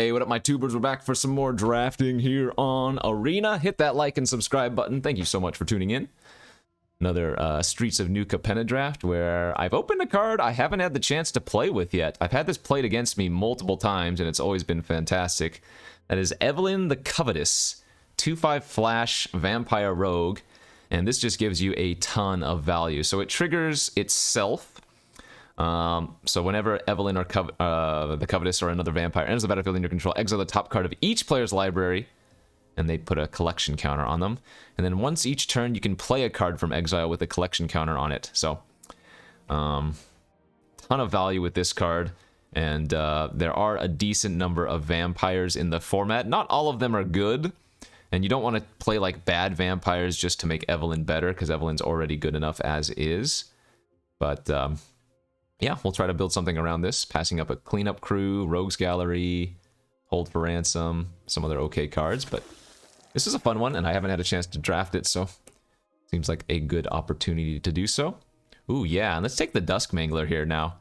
Hey, what up, my tubers? We're back for some more drafting here on Arena. Hit that like and subscribe button. Thank you so much for tuning in. Another Streets of New Capenna draft where I've opened a card I haven't had the chance to play with yet. I've had this played against me multiple times, and it's always been fantastic. That is Evelyn the Covetous, 2/5 flash vampire rogue, and this just gives you a ton of value. So it triggers itself. So whenever Evelyn or the Covetous or another vampire enters the battlefield in your control, exile the top card of each player's library, and they put a collection counter on them. And then once each turn, you can play a card from exile with a collection counter on it. So, ton of value with this card. And there are a decent number of vampires in the format. Not all of them are good. And you don't want to play like bad vampires just to make Evelyn better, because Evelyn's already good enough as is. But yeah, we'll try to build something around this. Passing up a cleanup crew, rogues gallery, hold for ransom, some other okay cards. But this is a fun one, and I haven't had a chance to draft it, so seems like a good opportunity to do so. Ooh, yeah, and let's take the Dusk Mangler here now.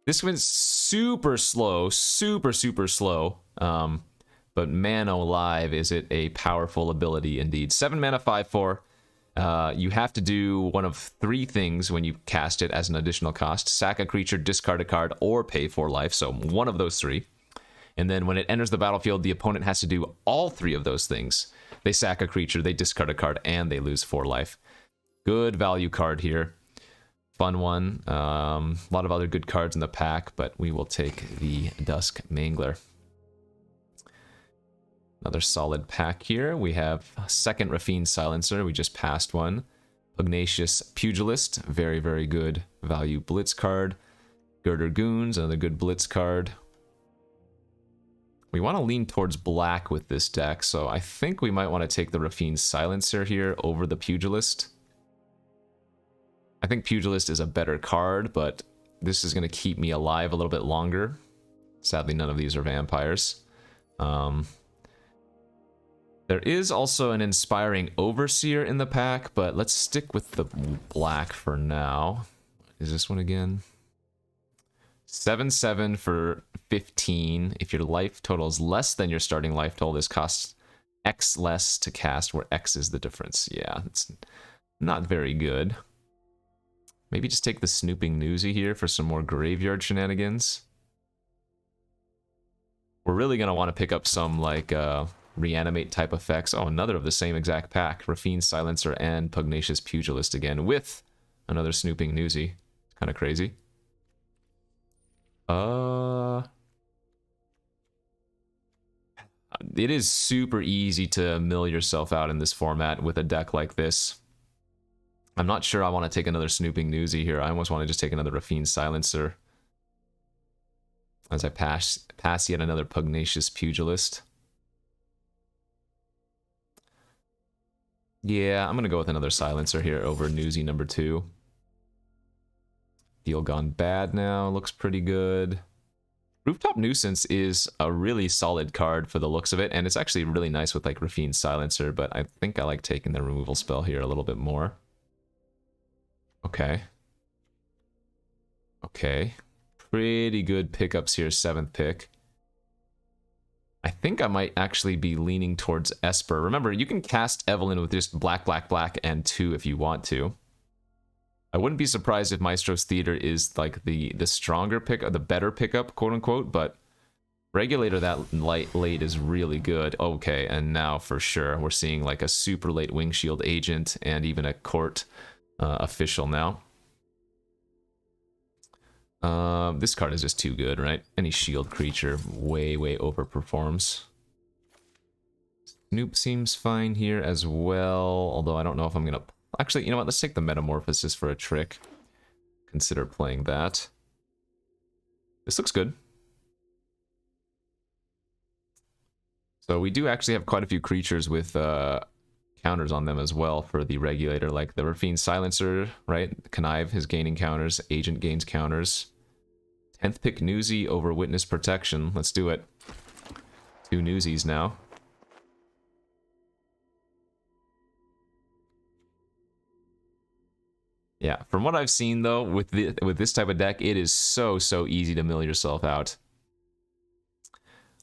This one's super slow, super slow. But man alive, is it a powerful ability indeed. 7 mana, 5/4. You have to do one of 3 things when you cast it as an additional cost. Sack a creature, discard a card, or pay 4 life. So one of those 3. And then when it enters the battlefield, the opponent has to do all 3 of those things. They sack a creature, they discard a card, and they lose 4 life. Good value card here. Fun one. A lot of other good cards in the pack, but we will take the Dusk Mangler. Another solid pack here. We have a second Rafine Silencer. We just passed one. Pugnacious Pugilist. Very, very good value blitz card. Girder Goons, another good blitz card. We want to lean towards black with this deck, so I think we might want to take the Rafine Silencer here over the Pugilist. I think Pugilist is a better card, but this is going to keep me alive a little bit longer. Sadly, none of these are vampires. There is also an Inspiring Overseer in the pack, but let's stick with the black for now. Is this one again? 7/7 for 15. If your life total is less than your starting life total, this costs X less to cast, where X is the difference. Yeah, it's not very good. Maybe just take the Snooping Newsy here for some more graveyard shenanigans. We're really going to want to pick up some, like, reanimate type effects. Oh, another of the same exact pack. Rafine Silencer and Pugnacious Pugilist again, with another Snooping Newsy. Kind of crazy. It is super easy to mill yourself out in this format with a deck like this. I'm not sure I want to take another Snooping Newsy here. I almost want to just take another Rafine Silencer as I pass yet another Pugnacious Pugilist. Yeah, I'm going to go with another Silencer here over Newsy number 2. Deal Gone Bad now looks pretty good. Rooftop Nuisance is a really solid card for the looks of it, and it's actually really nice with like Rafine Silencer, but I think I like taking the removal spell here a little bit more. Okay. Okay. Pretty good pickups here, 7th pick. I think I might actually be leaning towards Esper. Remember, you can cast Evelyn with just black, and 2 if you want to. I wouldn't be surprised if Maestro's Theater is like the stronger pick, or the better pickup, quote unquote, but Regulator that late is really good. Okay, and now for sure we're seeing like a super late Wing Shield agent and even a court official now. This card is just too good, right? Any shield creature way overperforms. Snoop seems fine here as well, although I don't know if I'm gonna... Actually, you know what? Let's take the Metamorphosis for a trick. Consider playing that. This looks good. So we do actually have quite a few creatures with counters on them as well for the Regulator, like the Rafine Silencer, right? Connive is gaining counters, Agent gains counters. 10th pick Newsy over Witness Protection. Let's do it. 2 Newsies now. Yeah, from what I've seen though, with this type of deck, it is so easy to mill yourself out.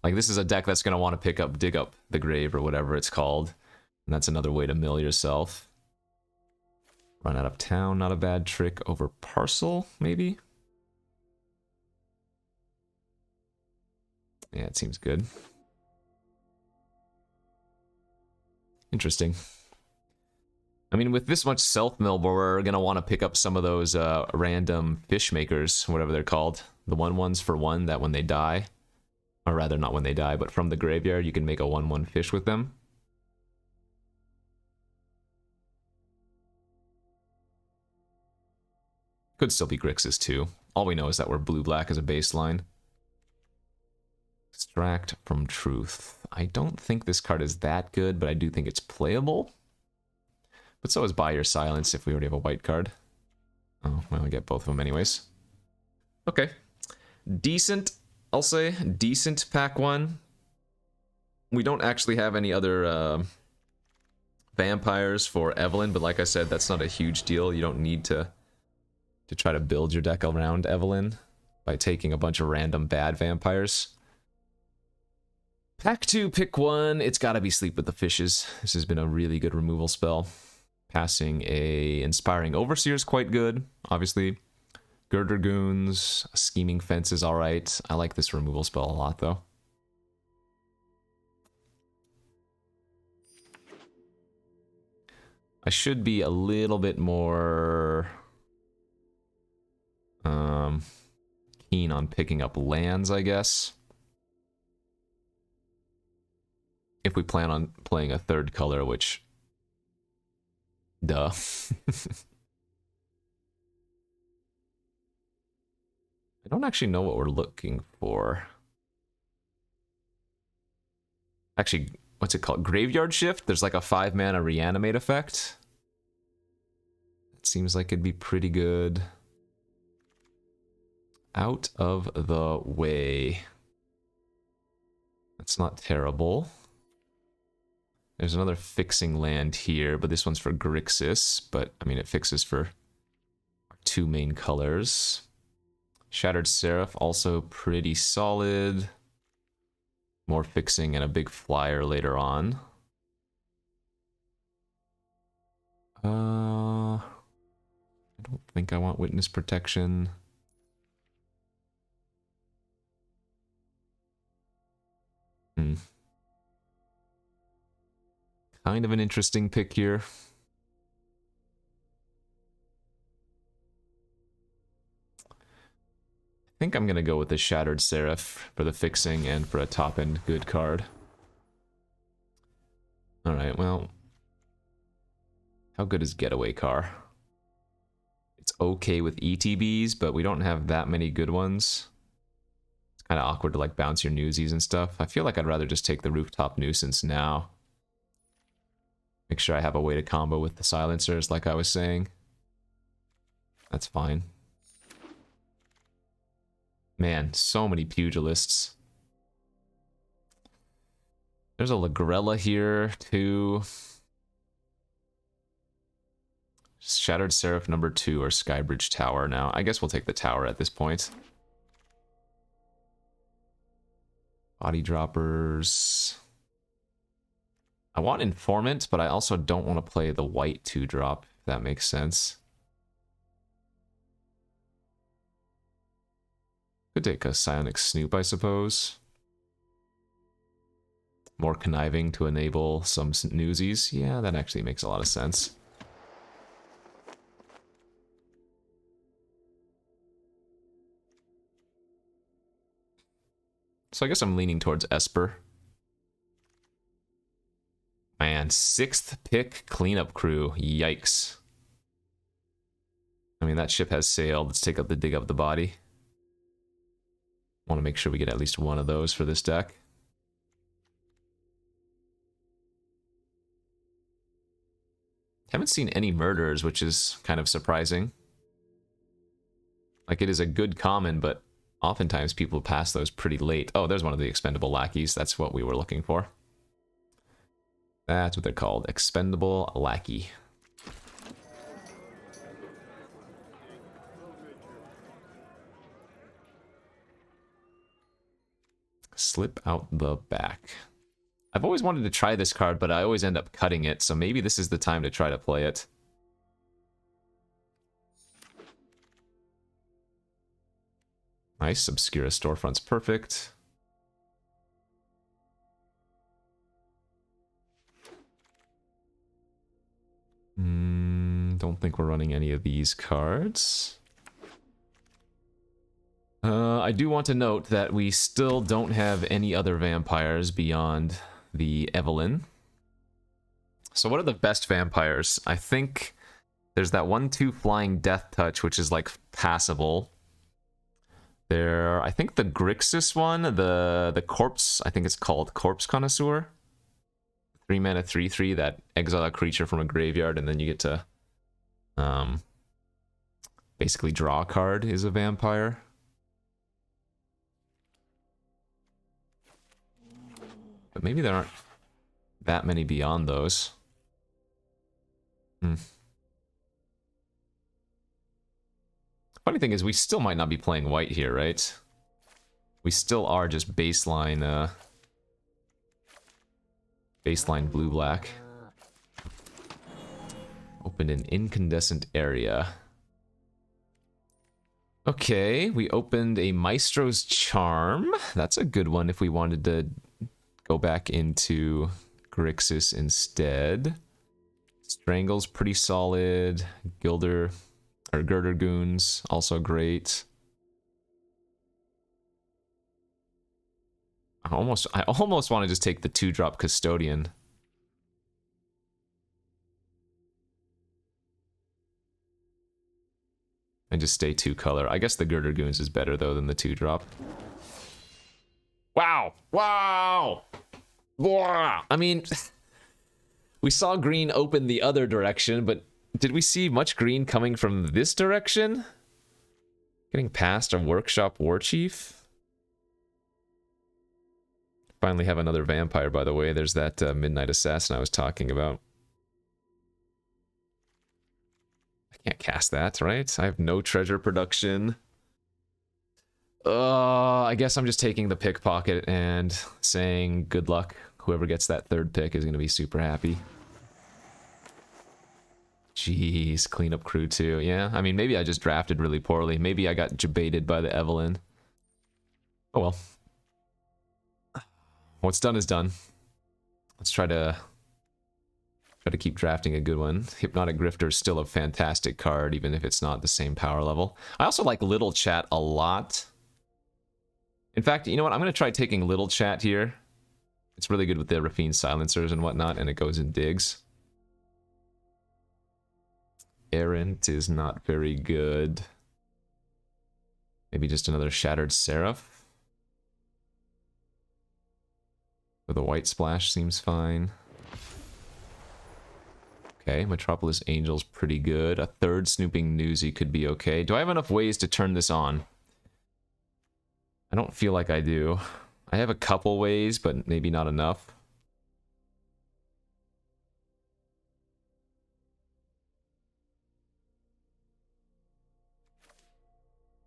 Like, this is a deck that's going to want to dig up the grave or whatever it's called. And that's another way to mill yourself. Run out of town, not a bad trick. Over parcel, maybe? Yeah, it seems good. Interesting. I mean, with this much self-mill, we're going to want to pick up some of those random fish makers, whatever they're called. The 1/1s for 1 that when they die, or rather not when they die, but from the graveyard, you can make a 1/1 fish with them. Could still be Grixis too. All we know is that we're blue-black as a baseline. Extract from Truth. I don't think this card is that good, but I do think it's playable. But so is Buy Your Silence if we already have a white card. Oh, well, I get both of them anyways. Okay. Decent, I'll say. Decent pack 1. We don't actually have any other vampires for Evelyn, but like I said, that's not a huge deal. You don't need to try to build your deck around Evelyn by taking a bunch of random bad vampires. Pack 2, pick 1. It's gotta be Sleep with the Fishes. This has been a really good removal spell. Passing a Inspiring Overseer is quite good, obviously. Girder Goons, Scheming Fence is alright. I like this removal spell a lot, though. I should be a little bit more keen on picking up lands, I guess. If we plan on playing a third color, which... Duh. I don't actually know what we're looking for. Actually, what's it called? Graveyard Shift? There's like a 5-mana reanimate effect. It seems like it'd be pretty good. Out of the way. That's not terrible. There's another fixing land here, but this one's for Grixis. But, I mean, it fixes for our 2 main colors. Shattered Seraph, also pretty solid. More fixing and a big flyer later on. I don't think I want Witness Protection. Kind of an interesting pick here. I think I'm going to go with the Shattered Seraph for the fixing and for a top-end good card. Alright, well... How good is Getaway Car? It's okay with ETBs, but we don't have that many good ones. It's kind of awkward to like bounce your Newsies and stuff. I feel like I'd rather just take the Rooftop Nuisance now. Make sure I have a way to combo with the silencers, like I was saying. That's fine. Man, so many pugilists. There's a Lagrella here, too. Shattered Seraph number 2 or Skybridge Tower now. I guess we'll take the tower at this point. Body Droppers. I want Informant, but I also don't want to play the white 2-drop, if that makes sense. Could take a Psionic Snoop, I suppose. More Conniving to enable some Newsies. Yeah, that actually makes a lot of sense. So I guess I'm leaning towards Esper. Man, 6th pick cleanup crew. Yikes. I mean, that ship has sailed. Let's take up the dig up the body. Want to make sure we get at least one of those for this deck. Haven't seen any murders, which is kind of surprising. Like, it is a good common, but oftentimes people pass those pretty late. Oh, there's one of the expendable lackeys. That's what we were looking for. That's what they're called. Expendable lackey. Slip out the back. I've always wanted to try this card, but I always end up cutting it, so maybe this is the time to try to play it. Nice, Obscura Storefront's perfect. Don't think we're running any of these cards. I do want to note that we still don't have any other vampires beyond the Evelyn. So what are the best vampires? I think there's that 1/2 Flying Death Touch, which is like passable. I think the Grixis one, the Corpse, I think it's called Corpse Connoisseur. 3 mana 3/3 that exile a creature from a graveyard, and then you get to basically draw a card is a vampire. But maybe there aren't that many beyond those. Funny thing is, we still might not be playing white here, right? We still are just baseline blue-black. Opened an incandescent area. Okay, we opened a Maestro's Charm. That's a good one if we wanted to go back into Grixis instead. Strangle's pretty solid. Girder Goons, also great. I almost want to just take the 2-drop Custodian. And just stay 2 color. I guess the Girder Goons is better though than the 2-drop. Wow! Wow! Blah! I mean, we saw green open the other direction, but did we see much green coming from this direction? Getting past a Workshop Warchief? Finally have another vampire, by the way. There's that Midnight Assassin I was talking about. I can't cast that, right? I have no treasure production. I guess I'm just taking the pickpocket and saying good luck. Whoever gets that 3rd pick is going to be super happy. Jeez, cleanup crew too. Yeah, I mean, maybe I just drafted really poorly. Maybe I got jebaited by the Evelyn. Oh well. What's done is done. Let's try to keep drafting a good one. Hypnotic Grifter is still a fantastic card, even if it's not the same power level. I also like Little Chat a lot. In fact, you know what? I'm going to try taking Little Chat here. It's really good with the Rafine Silencers and whatnot, and it goes in digs. Errant is not very good. Maybe just another Shattered Seraph. Or the White Splash seems fine. Okay, Metropolis Angel's pretty good. A 3rd Snooping Newsy could be okay. Do I have enough ways to turn this on? I don't feel like I do. I have a couple ways, but maybe not enough.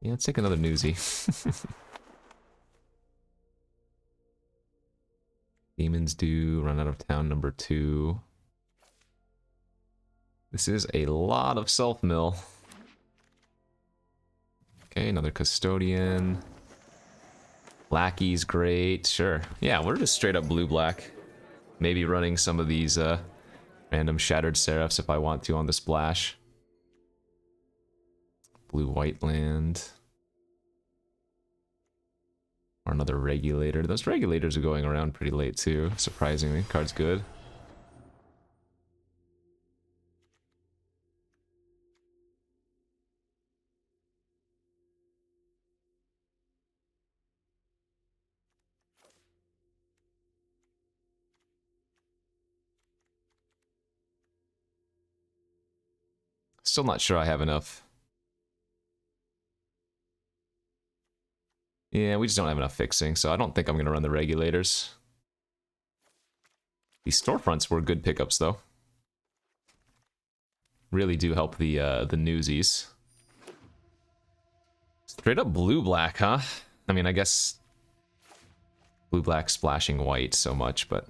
Yeah, let's take another Newsy. Demons do run out of town number 2. This is a lot of self-mill. Okay, another Custodian. Lackey's great, sure. Yeah, we're just straight up blue-black. Maybe running some of these random Shattered Seraphs if I want to on the splash. Blue-white land. Or another Regulator. Those Regulators are going around pretty late too, surprisingly. Card's good. Still not sure I have enough. Yeah, we just don't have enough fixing, so I don't think I'm going to run the Regulators. These Storefronts were good pickups, though. Really do help the newsies. Straight up blue-black, huh? I mean, I guess blue-black splashing white so much, but...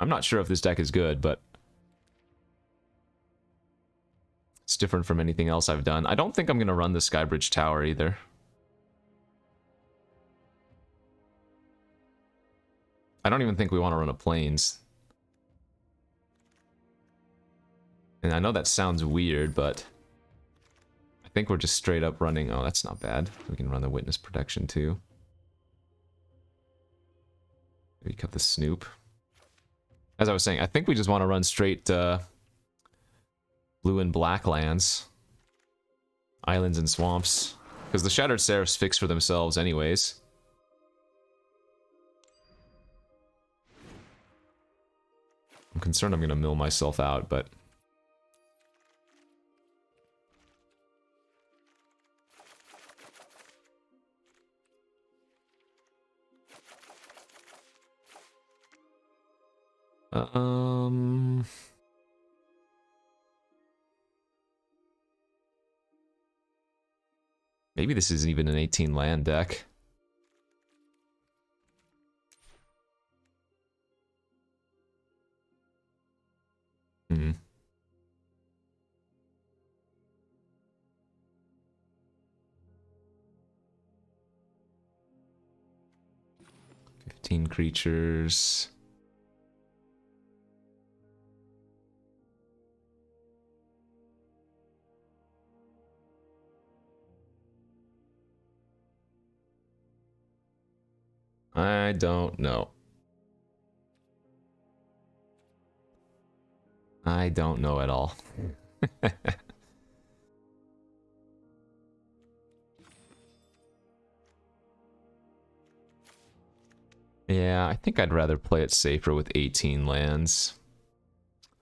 I'm not sure if this deck is good, but it's different from anything else I've done. I don't think I'm going to run the Skybridge Tower either. I don't even think we want to run a Plains. And I know that sounds weird, but I think we're just straight up running... Oh, that's not bad. We can run the Witness Protection too. Maybe cut the Snoop. As I was saying, I think we just want to run straight blue and black lands. Islands and swamps. Because the Shattered Seraphs fix for themselves anyways. I'm concerned I'm going to mill myself out, but... Maybe this isn't even an 18 land deck. Hmm. "15 creatures. I don't know. I don't know at all. Yeah, I think I'd rather play it safer with 18 lands.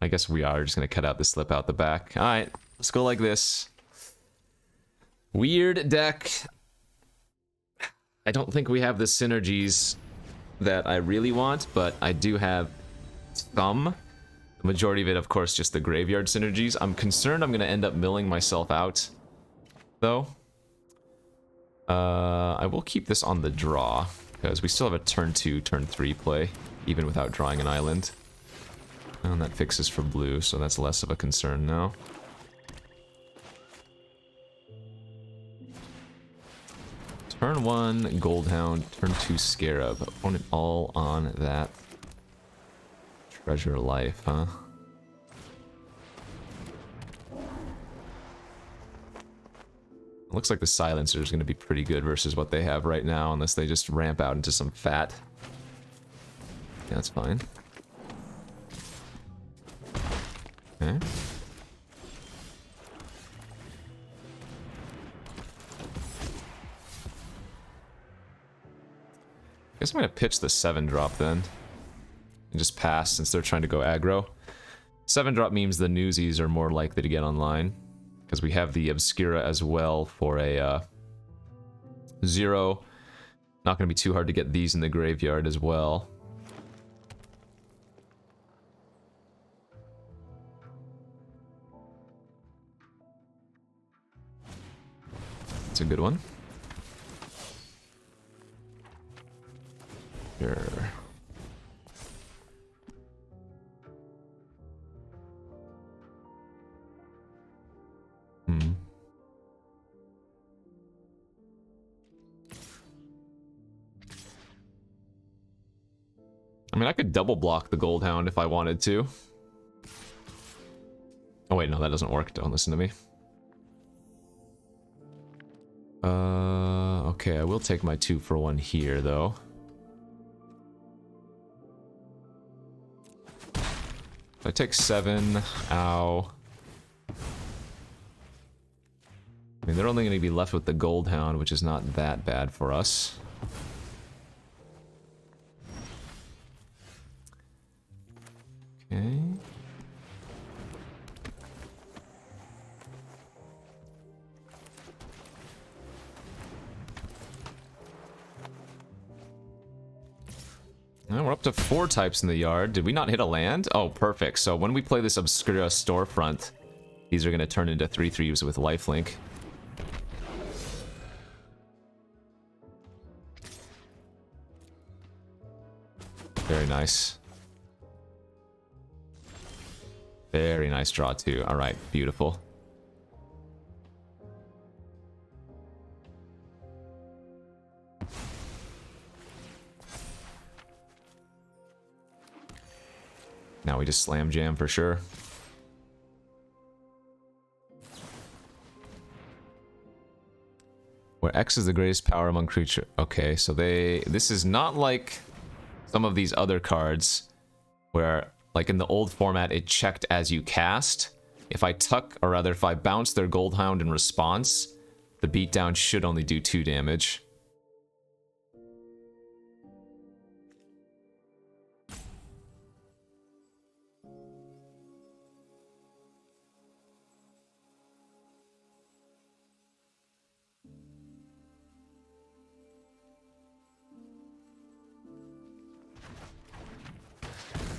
I guess we are just going to cut out the slip out the back. Alright, let's go like this. Weird deck. I don't think we have the synergies that I really want, but I do have some. The majority of it, of course, just the graveyard synergies. I'm concerned I'm going to end up milling myself out, though. I will keep this on the draw, because we still have a turn 2, turn 3 play, even without drawing an island. And that fixes for blue, so that's less of a concern now. Turn 1, Goldhound. Turn 2, Scarab. Opponent all on that. Treasure Life, huh? Looks like the Silencer is going to be pretty good versus what they have right now, unless they just ramp out into some fat. Yeah, that's fine. Okay. Guess I'm gonna pitch the 7-drop then. And just pass since they're trying to go aggro. 7-drop means the Newsies are more likely to get online. Because we have the Obscura as well for a 0. Not gonna be too hard to get these in the graveyard as well. That's a good one. Sure. I mean, I could double block the Goldhound if I wanted to. Oh wait, no, that doesn't work. Don't listen to me. Okay, I will take my 2-for-1 here, though. If I take 7, ow. I mean, they're only going to be left with the Goldhound, which is not that bad for us. Okay. we're up to 4 types in the yard. Did we not hit a land? Oh, perfect. So when we play this Obscura Storefront, these are going to turn into 3/3s with lifelink. Very nice. Very nice draw too. All right, beautiful. Now we just slam jam for sure. Where X is the greatest power among creature. Okay, so this is not like some of these other cards where, like in the old format, it checked as you cast. If I tuck, or rather if I bounce their Goldhound in response, the beatdown should only do 2 damage.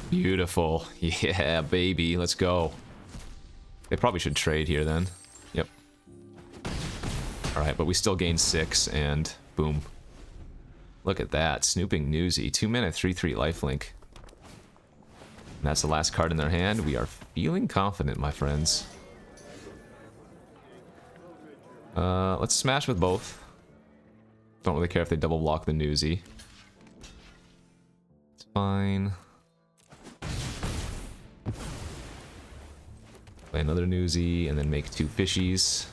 Beautiful. Yeah, baby. Let's go. They probably should trade here then. Yep. Alright, but we still gain 6, and boom. Look at that. Snooping Newsy. 2 mana, 3/3 lifelink. And that's the last card in their hand. We are feeling confident, my friends. Let's smash with both. Don't really care if they double block the Newsy. It's fine. Play another Newsy, and then make 2 fishies.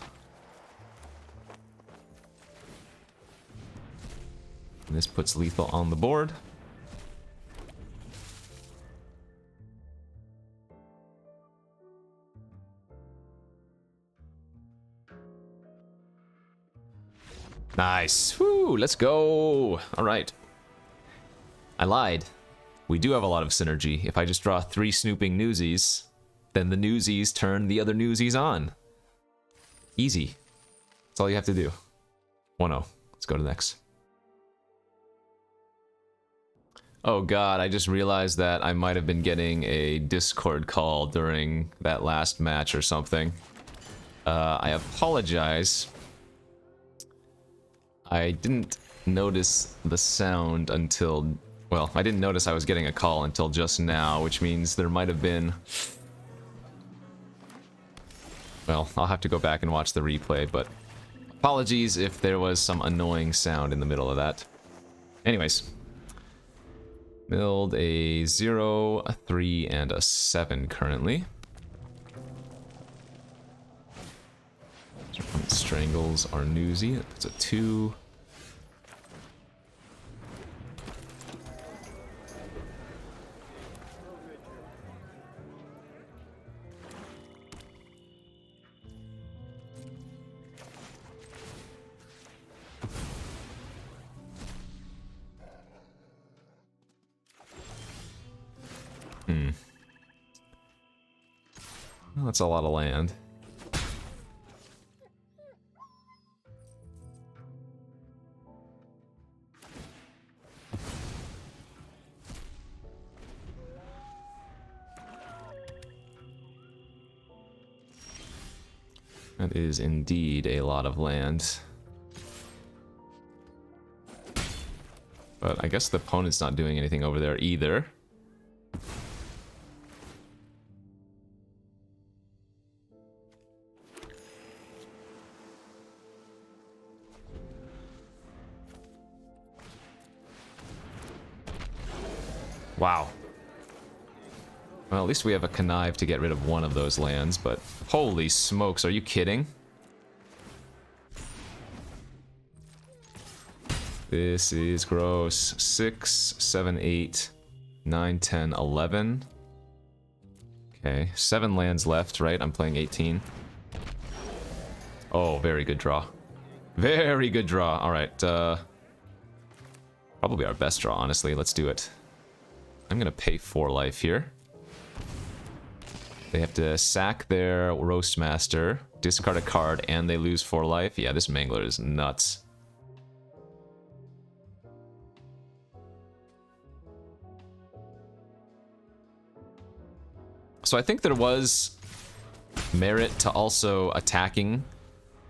And this puts lethal on the board. Nice. Woo, let's go. All right. I lied. We do have a lot of synergy. If I just draw 3 snooping Newsies, then the Newsies turn the other Newsies on. Easy. That's all you have to do. 1-0. Let's go to the next. Oh god, I just realized that I might have been getting a Discord call during that last match or something. I apologize. I didn't notice the sound until... Well, I didn't notice I was getting a call until just now, which means there might have been... Well, I'll have to go back and watch the replay, but apologies if there was some annoying sound in the middle of that. Anyways. Milled a 0, a 3, and a 7 currently. Strangles our Newsy. That puts a 2. Well, that's a lot of land. That is indeed a lot of land. But I guess the opponent's not doing anything over there either. Wow. Well, at least we have a connive to get rid of one of those lands, but holy smokes, are you kidding? This is gross. 6, 7, 8, 9, 10, 11. Okay, 7 lands left, right? I'm playing 18. Oh, very good draw. Very good draw. All right, probably our best draw, honestly. Let's do it. I'm gonna pay 4 life here. They have to sack their Roastmaster, discard a card, and they lose 4 life. Yeah, this Mangler is nuts. So I think there was merit to also attacking,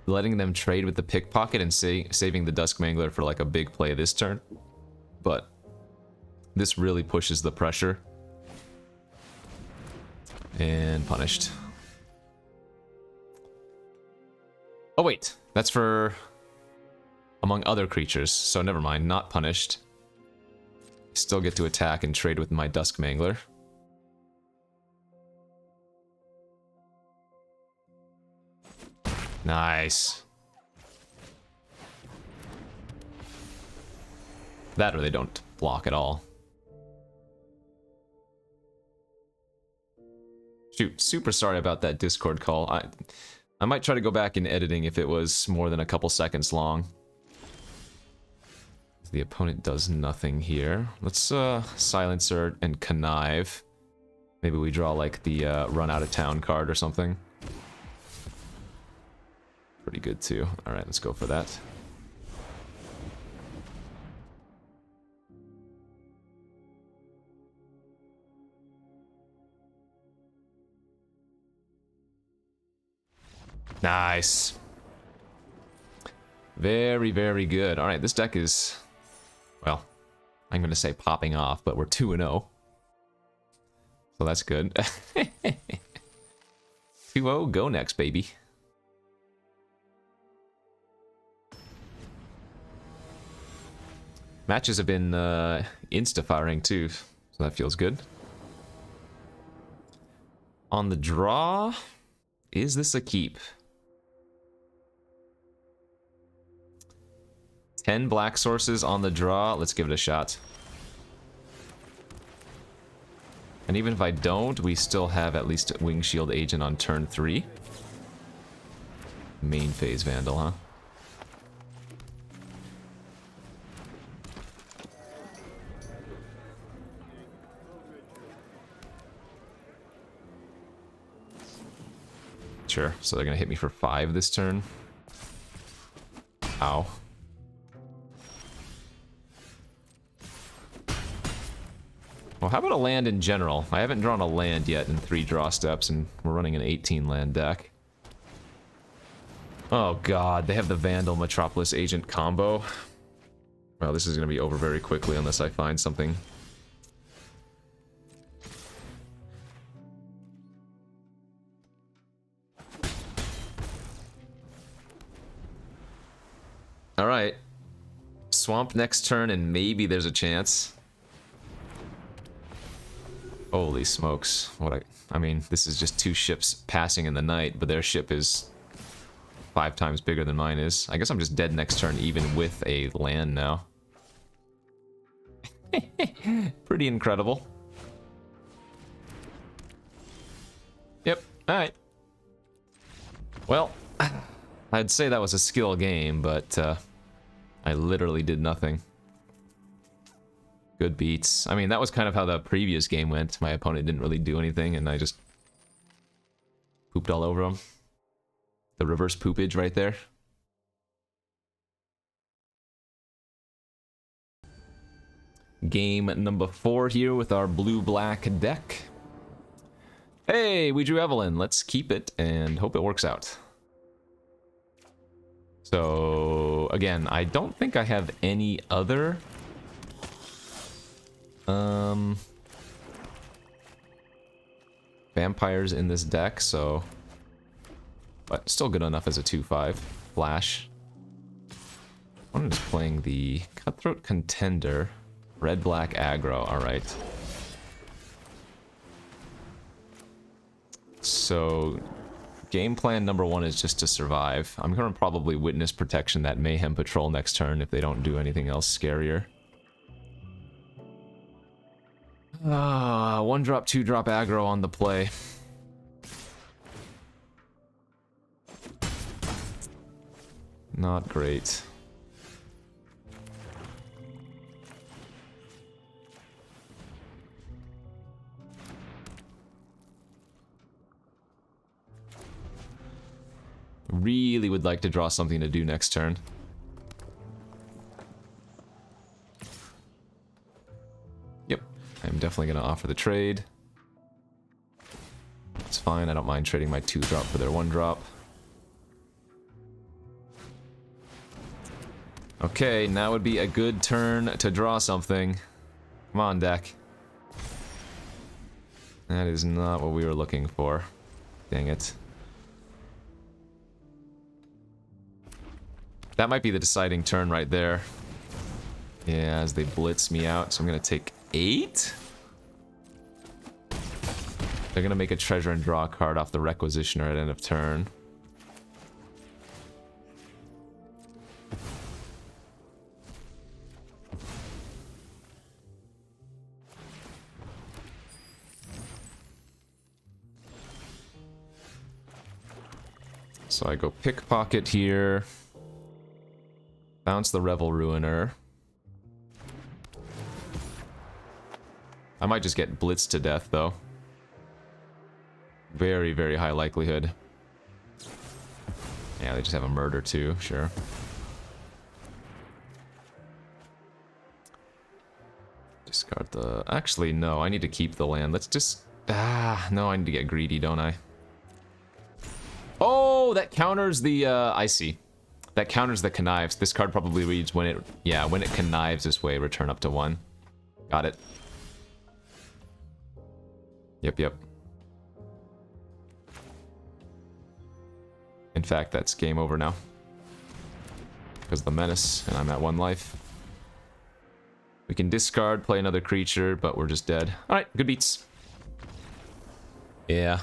letting them trade with the pickpocket and saving the Dusk Mangler for like a big play this turn. But this really pushes the pressure. And punished. Oh wait, that's for among other creatures, so never mind, not punished. Still get to attack and trade with my Dusk Mangler. Nice. That or they don't block at all. Shoot, super sorry about that Discord call. I might try to go back in editing if it was more than a couple seconds long. The opponent does nothing here. Let's Silencer and Connive. Maybe we draw like the Run Out of Town card or something. Pretty good too. Alright, let's go for that. Nice. Very, very good. Alright, this deck is, well, I'm going to say popping off, but we're 2-0. So that's good. 2-0, go next, baby. Matches have been insta-firing too, so that feels good. On the draw, is this a keep? 10 black sources on the draw. Let's give it a shot. And even if I don't, we still have at least a Wing Shield Agent on turn 3. Main phase Vandal, huh? Sure, so they're gonna hit me for 5 this turn. Ow. Well, how about a land in general? I haven't drawn a land yet in 3 draw steps, and we're running an 18 land deck. Oh god, they have the Vandal Metropolis Agent combo. Well, this is gonna be over very quickly unless I find something. Alright. Swamp next turn and maybe there's a chance. Holy smokes. I mean, this is just 2 ships passing in the night, but their ship is 5 times bigger than mine is. I guess I'm just dead next turn even with a land now. Pretty incredible. Yep, alright. Well, I'd say that was a skill game, but I literally did nothing. Good beats. I mean, that was kind of how the previous game went. My opponent didn't really do anything, and I just pooped all over him. The reverse poopage right there. Game number 4 here with our blue-black deck. Hey, we drew Evelyn. Let's keep it and hope it works out. So, again, I don't think I have any other vampires in this deck, so... But still good enough as a 2/5 flash. I'm just playing the Cutthroat Contender. Red-black aggro, alright. So, game plan number 1 is just to survive. I'm gonna probably Witness Protection that Mayhem Patrol next turn if they don't do anything else scarier. 1-drop, 2-drop aggro on the play. Not great. Really would like to draw something to do next turn. Yep, I'm definitely going to offer the trade. It's fine, I don't mind trading my 2-drop for their 1-drop. Okay, now would be a good turn to draw something. Come on, deck. That is not what we were looking for. Dang it. That might be the deciding turn right there. Yeah, as they blitz me out, so I'm gonna take 8? They're gonna make a treasure and draw a card off the Requisitioner at end of turn. So I go Pickpocket here. Bounce the Revel Ruiner. I might just get blitzed to death, though. Very, very high likelihood. Yeah, they just have a murder, too. Sure. Discard the... Actually, no. I need to keep the land. Let's just... no, I need to get greedy, don't I? Oh, that counters the... I see. That counters the connives. This card probably reads when it... Yeah, when it connives this way, return up to 1. Got it. Yep. In fact, that's game over now. Because of the menace, and I'm at 1 life. We can discard, play another creature, but we're just dead. Alright, good beats. Yeah.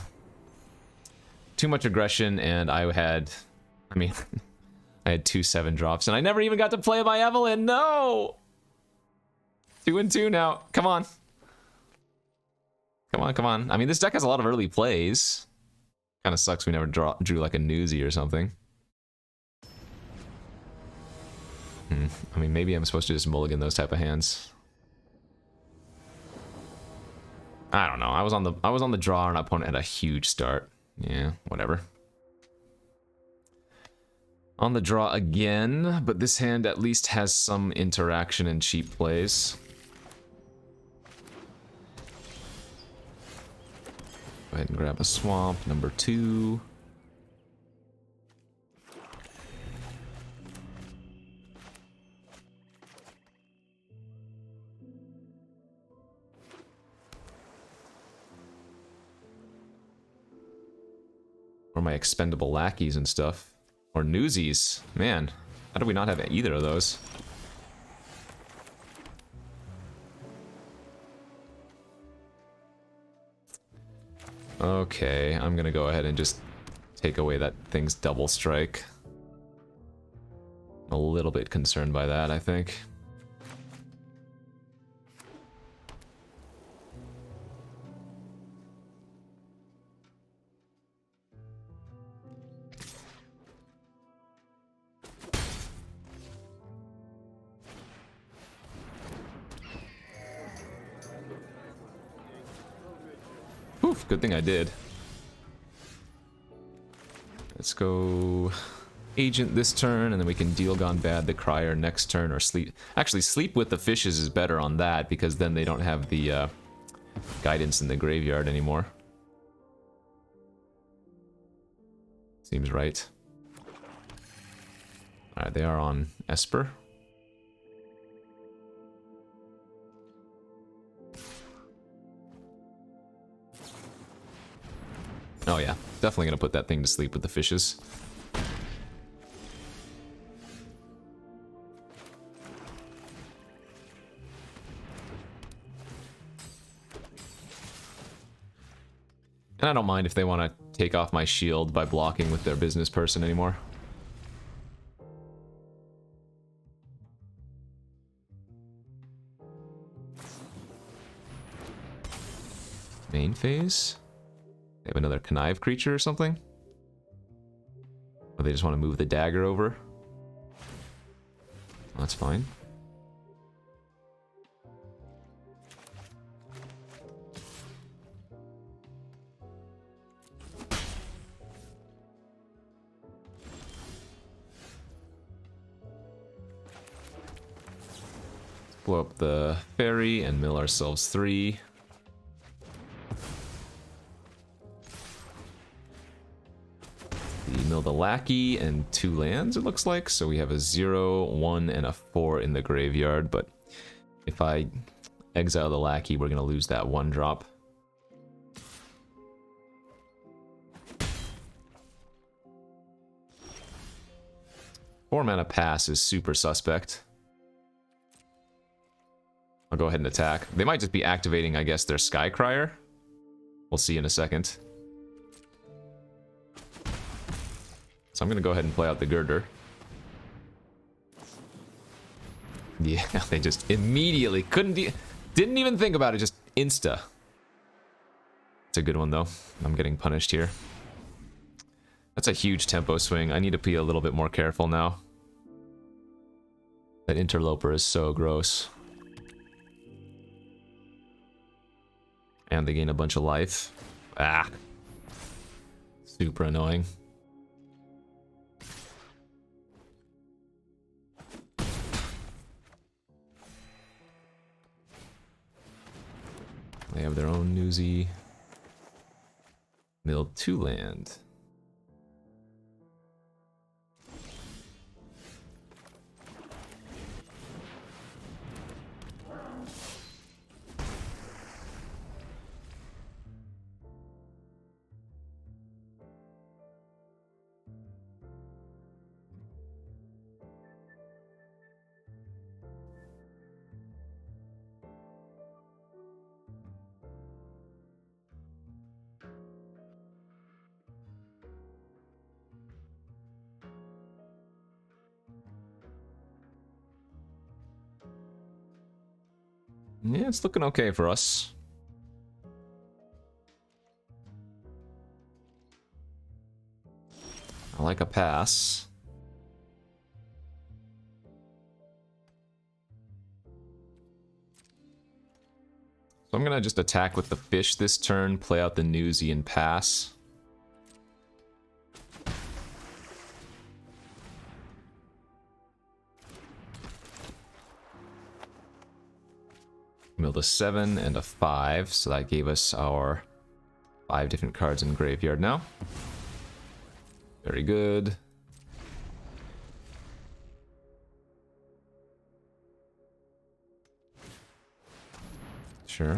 Too much aggression, and I had... I mean... I had 2 7-drops, and I never even got to play my Evelyn! No! 2 and 2 now. Come on. Come on. I mean, this deck has a lot of early plays. Kind of sucks we never drew like a Newsy or something. I mean, maybe I'm supposed to just mulligan those type of hands. I don't know. I was on the draw, and opponent had a huge start. Yeah, whatever. On the draw again, but this hand at least has some interaction and cheap plays. Go ahead and grab a swamp, number 2. Or my expendable lackeys and stuff. Or Newsies. Man, how do we not have either of those? Okay, I'm gonna go ahead and just take away that thing's double strike. A little bit concerned by that, I think. Oof, good thing I did. Let's go Agent this turn, and then we can deal Gone Bad the Crier next turn, or sleep. Actually, Sleep with the Fishes is better on that, because then they don't have the guidance in the graveyard anymore. Seems right. Alright, they are on Esper. Oh yeah, definitely gonna put that thing to sleep with the fishes. And I don't mind if they want to take off my shield by blocking with their business person anymore. Main phase? They have another connive creature or something? Or they just want to move the dagger over? That's fine. Blow up the ferry and mill ourselves 3. milled a lackey and 2 lands, it looks like. So we have a 0, 1, and a 4 in the graveyard. But if I exile the lackey, we're going to lose that 1 drop. Four mana pass is super suspect. I'll go ahead and attack. They might just be activating, I guess, their Skycrier. We'll see in a second. So I'm going to go ahead and play out the Girder. Yeah, they just immediately didn't even think about it, just insta. It's a good one, though. I'm getting punished here. That's a huge tempo swing. I need to be a little bit more careful now. That interloper is so gross. And they gain a bunch of life. Ah. Super annoying. They have their own newsy. Milled 2 land. Yeah, it's looking okay for us. I like a pass. So I'm gonna just attack with the fish this turn, play out the newsy and pass. Milled a 7 and a 5, so that gave us our 5 different cards in graveyard now. Very good. Sure.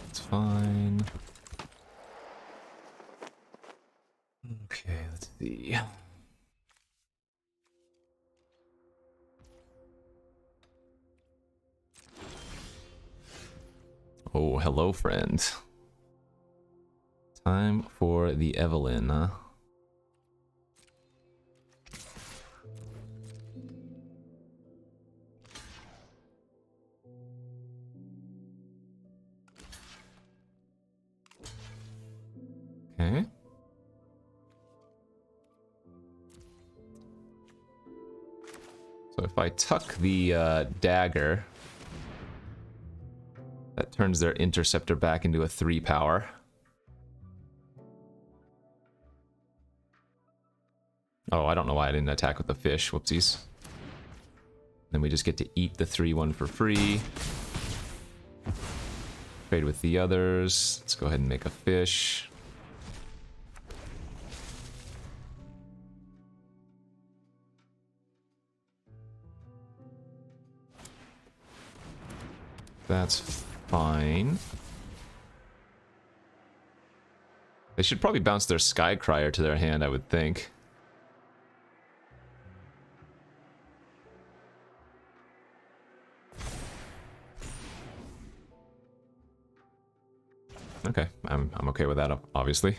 It's fine. Okay, let's see. Oh, hello, friend. Time for the Evelyn, huh? Okay. So if I tuck the dagger, that turns their interceptor back into a 3 power. Oh, I don't know why I didn't attack with the fish. Whoopsies. Then we just get to eat the 3/1 for free. Trade with the others. Let's go ahead and make a fish. That's fine. They should probably bounce their Skycrier to their hand, I would think. Okay, I'm okay with that, obviously.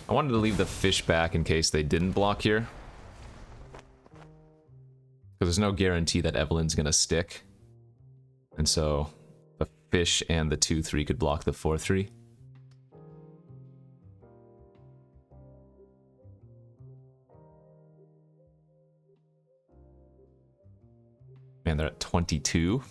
I wanted to leave the fish back in case they didn't block here. there's no guarantee that Evelyn's gonna stick. And so the fish and the 2/3 could block the 4/3. Man, they're at 22.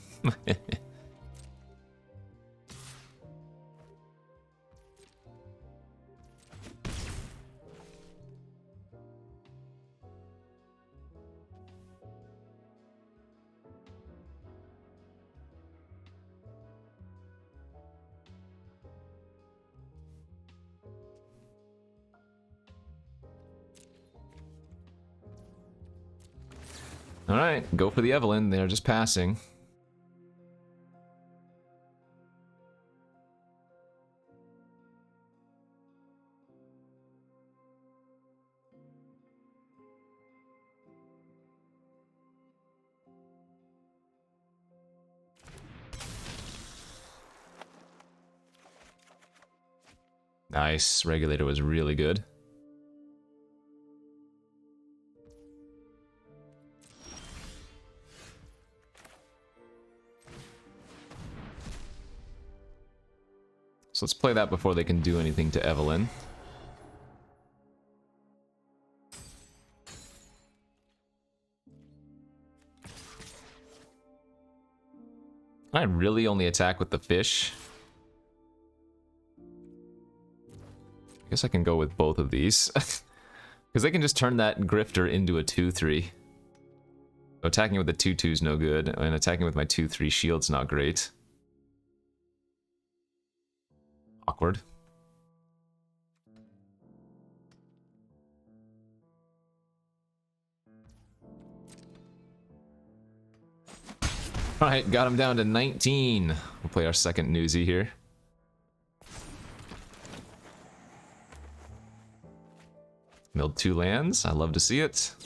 Alright, go for the Evelyn. They're just passing. Nice. Regulator was really good. So let's play that before they can do anything to Evelyn. I really only attack with the fish. I guess I can go with both of these. Because they can just turn that Grifter into a 2/3. So attacking with the 2/2 is no good, and attacking with my 2/3 shield's not great. Awkward. Alright, got him down to 19. We'll play our second newsy here. Milled 2 lands. I love to see it.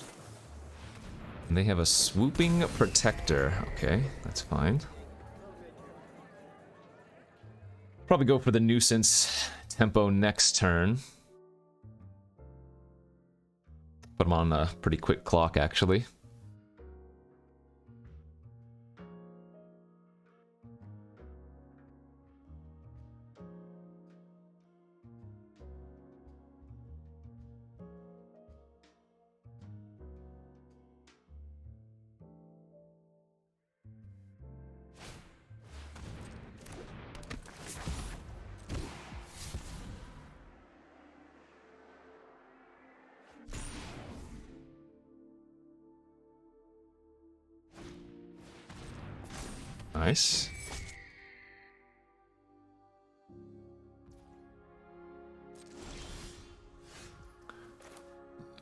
And they have a swooping protector. Okay, that's fine. Probably go for the nuisance tempo next turn. Put them on a pretty quick clock, actually. Nice.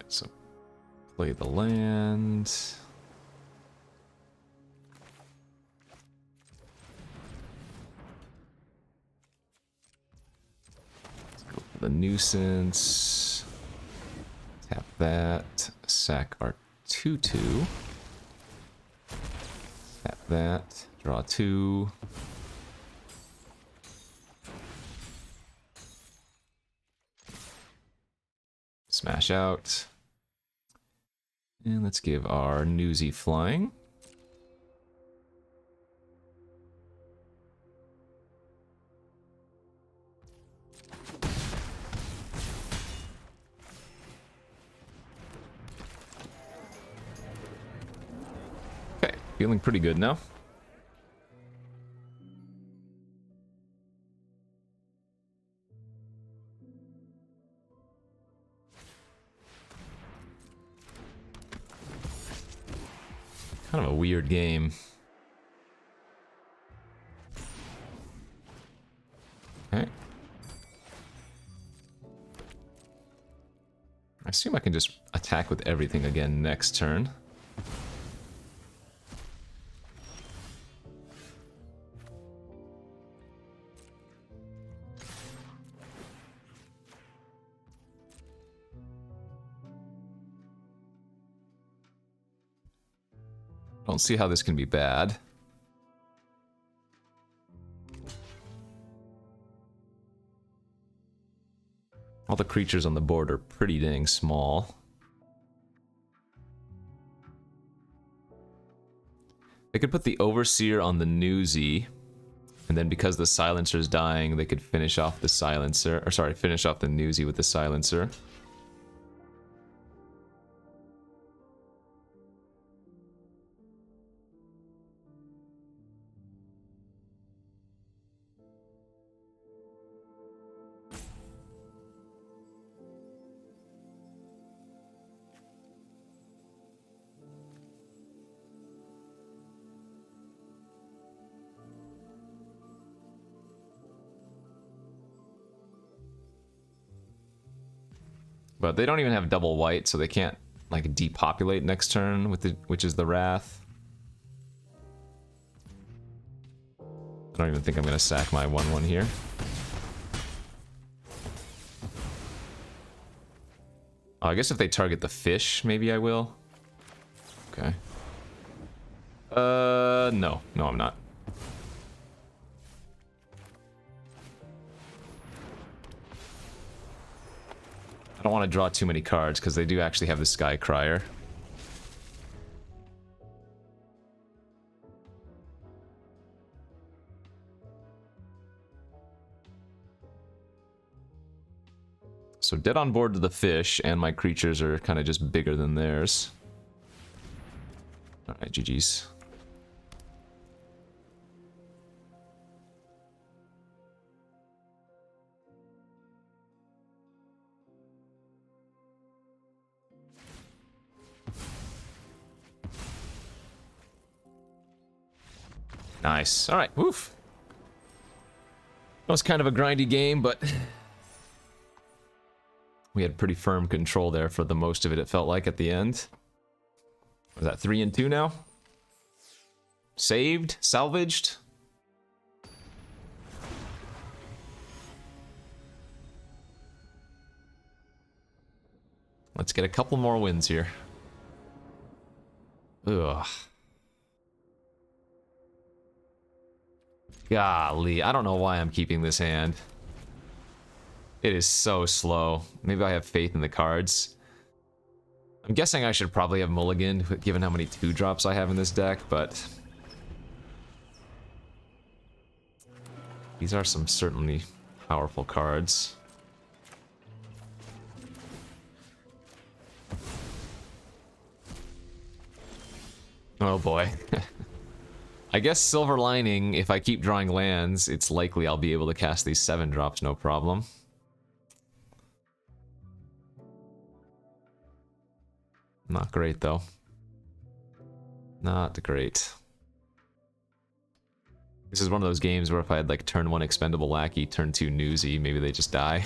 So, play the land. Let's go for the nuisance. Tap that. Sack our 2/2. Tap that. Draw 2. Smash out. And let's give our newsy flying. Okay, feeling pretty good now. Kind of a weird game. Okay. I assume I can just attack with everything again next turn. Don't see how this can be bad. All the creatures on the board are pretty dang small. They could put the Overseer on the Newsy, and then because the Silencer's dying, they could finish off the Silencer, or sorry, finish off the Newsy with the Silencer. But they don't even have double white, so they can't like depopulate next turn with the, which is the Wrath. I don't even think I'm gonna sack my 1/1 here. Oh, I guess if they target the fish, maybe I will. Okay. No, I'm not. I don't want to draw too many cards because they do actually have the Sky Crier. So dead on board to the fish, and my creatures are kind of just bigger than theirs. Alright, GG's. Nice. Alright, woof. That was kind of a grindy game, but we had pretty firm control there for the most of it, it felt like, at the end. Was that 3-2 now? Saved? Salvaged? Let's get a couple more wins here. Ugh. Golly, I don't know why I'm keeping this hand. It is so slow. Maybe I have faith in the cards. I'm guessing I should probably have mulliganed, given how many 2-drops I have in this deck, but these are some certainly powerful cards. Oh boy. I guess Silver Lining, if I keep drawing lands, it's likely I'll be able to cast these 7-drops no problem. Not great, though. Not great. This is one of those games where if I had like turn 1 Expendable Lackey, turn 2 Newsy, maybe they just die.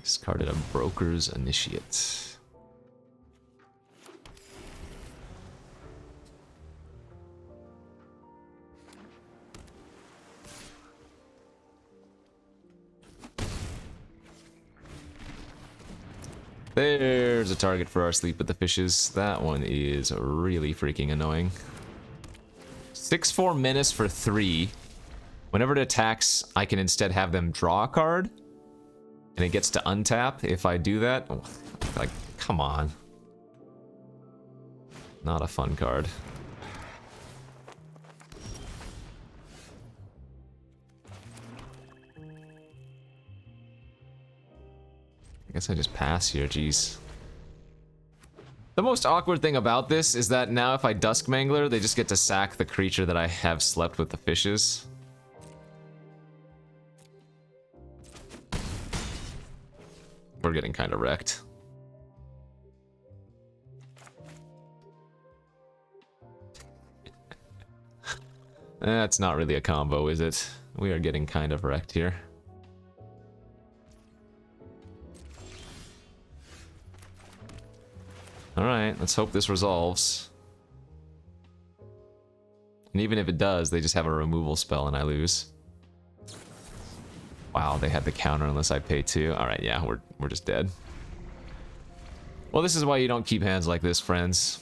Discarded a Broker's Initiate. There's a target for our Sleep with the Fishes. That one is really freaking annoying. 6/4 Menace for 3. Whenever it attacks, I can instead have them draw a card. And it gets to untap if I do that. Oh, like, come on. Not a fun card. I guess I just pass here, jeez. The most awkward thing about this is that now if I Dusk Mangler, they just get to sack the creature that I have slept with the fishes. We're getting kind of wrecked. That's not really a combo, is it? We are getting kind of wrecked here. Alright, let's hope this resolves. And even if it does, they just have a removal spell and I lose. Wow, they had the counter unless I pay 2. All right, yeah, we're just dead. Well, this is why you don't keep hands like this, friends.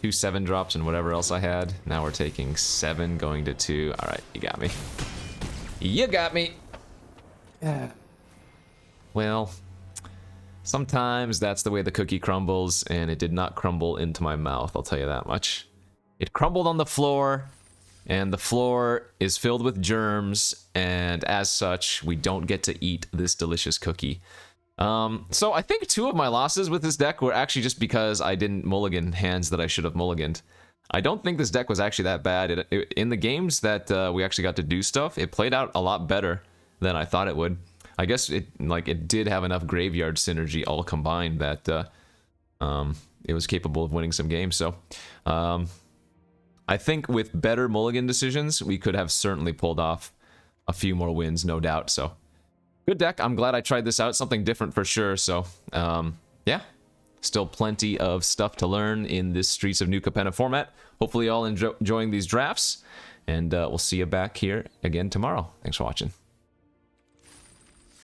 2 7-drops and whatever else I had. Now we're taking 7, going to 2. All right, you got me. You got me. Yeah. Well, sometimes that's the way the cookie crumbles, and it did not crumble into my mouth, I'll tell you that much. It crumbled on the floor, and the floor is filled with germs, and as such, we don't get to eat this delicious cookie. So I think 2 of my losses with this deck were actually just because I didn't mulligan hands that I should have mulliganed. I don't think this deck was actually that bad. In the games that we actually got to do stuff, it played out a lot better than I thought it would. I guess it did have enough graveyard synergy all combined that it was capable of winning some games. So I think with better mulligan decisions, we could have certainly pulled off a few more wins, no doubt. So good deck. I'm glad I tried this out. Something different for sure. So yeah, still plenty of stuff to learn in this Streets of New Capenna format. Hopefully you all enjoying these drafts, and we'll see you back here again tomorrow. Thanks for watching.